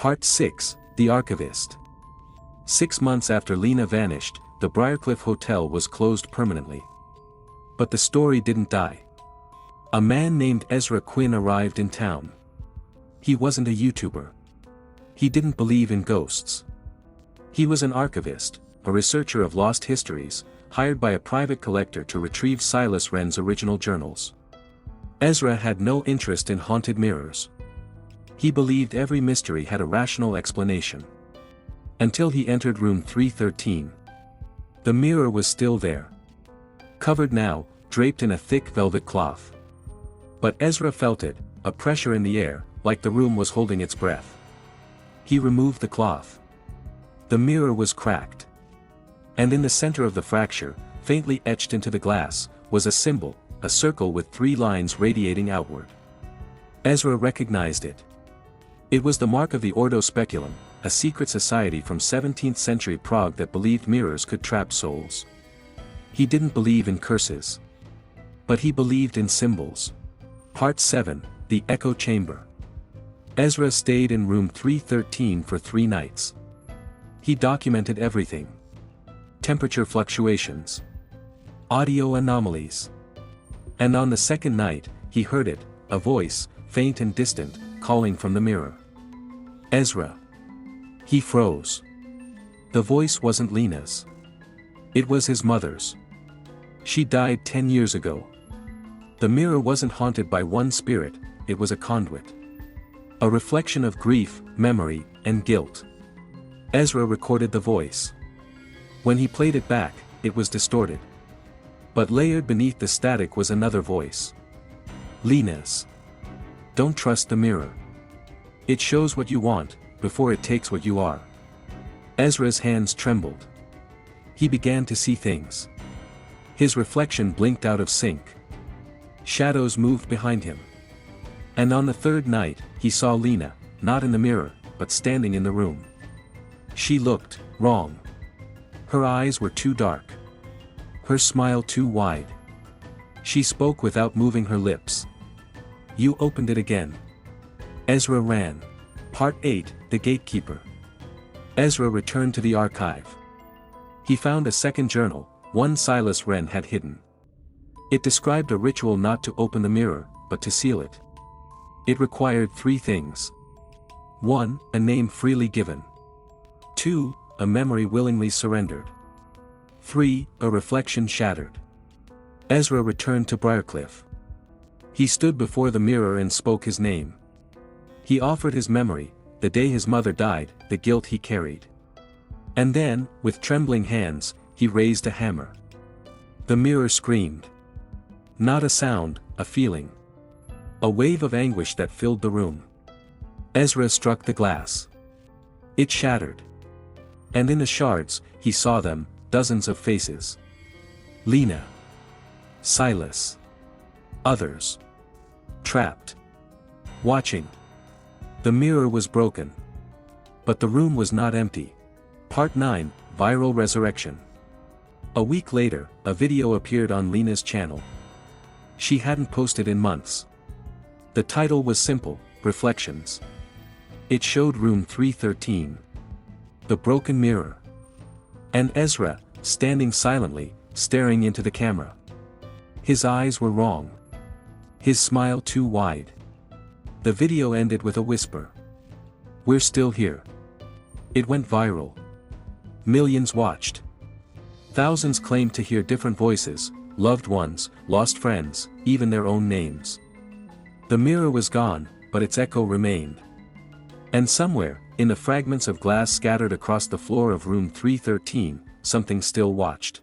Part 6, The Archivist. 6 months after Lena vanished, the Briarcliff Hotel was closed permanently. But the story didn't die. A man named Ezra Quinn arrived in town. He wasn't a YouTuber. He didn't believe in ghosts. He was an archivist, a researcher of lost histories, hired by a private collector to retrieve Silas Wren's original journals. Ezra had no interest in haunted mirrors. He believed every mystery had a rational explanation. Until he entered room 313. The mirror was still there. Covered now, draped in a thick velvet cloth. But Ezra felt it, a pressure in the air, like the room was holding its breath. He removed the cloth. The mirror was cracked. And in the center of the fracture, faintly etched into the glass, was a symbol, a circle with 3 lines radiating outward. Ezra recognized it. It was the mark of the Ordo Speculum, a secret society from 17th century Prague that believed mirrors could trap souls. He didn't believe in curses. But he believed in symbols. Part 7, The Echo Chamber. Ezra stayed in room 313 for 3 nights. He documented everything. Temperature fluctuations. Audio anomalies. And on the second night, he heard it, a voice, faint and distant, calling from the mirror. Ezra. He froze. The voice wasn't Lena's. It was his mother's. She died 10 years ago. The mirror wasn't haunted by one spirit, it was a conduit. A reflection of grief, memory, and guilt. Ezra recorded the voice. When he played it back, it was distorted. But layered beneath the static was another voice. Lena's. Don't trust the mirror. It shows what you want, before it takes what you are. Ezra's hands trembled. He began to see things. His reflection blinked out of sync. Shadows moved behind him. And on the 3rd night, he saw Lena, not in the mirror, but standing in the room. She looked wrong. Her eyes were too dark. Her smile too wide. She spoke without moving her lips. You opened it again. Ezra ran. Part 8, The Gatekeeper. Ezra returned to the archive. He found a second journal, one Silas Wren had hidden. It described a ritual not to open the mirror, but to seal it. It required 3 things. 1, a name freely given. 2, a memory willingly surrendered. 3, a reflection shattered. Ezra returned to Briarcliff. He stood before the mirror and spoke his name. He offered his memory, the day his mother died, the guilt he carried. And then, with trembling hands, he raised a hammer. The mirror screamed. Not a sound, a feeling. A wave of anguish that filled the room. Ezra struck the glass. It shattered. And in the shards, he saw them, dozens of faces. Lena. Silas. Others. Trapped. Watching. The mirror was broken. But the room was not empty. Part 9, Viral Resurrection. A week later, a video appeared on Lena's channel. She hadn't posted in months. The title was simple, Reflections. It showed room 313. The broken mirror. And Ezra, standing silently, staring into the camera. His eyes were wrong. His smile too wide. The video ended with a whisper. We're still here. It went viral. Millions watched. Thousands claimed to hear different voices, loved ones, lost friends, even their own names. The mirror was gone, but its echo remained. And somewhere, in the fragments of glass scattered across the floor of room 313, something still watched.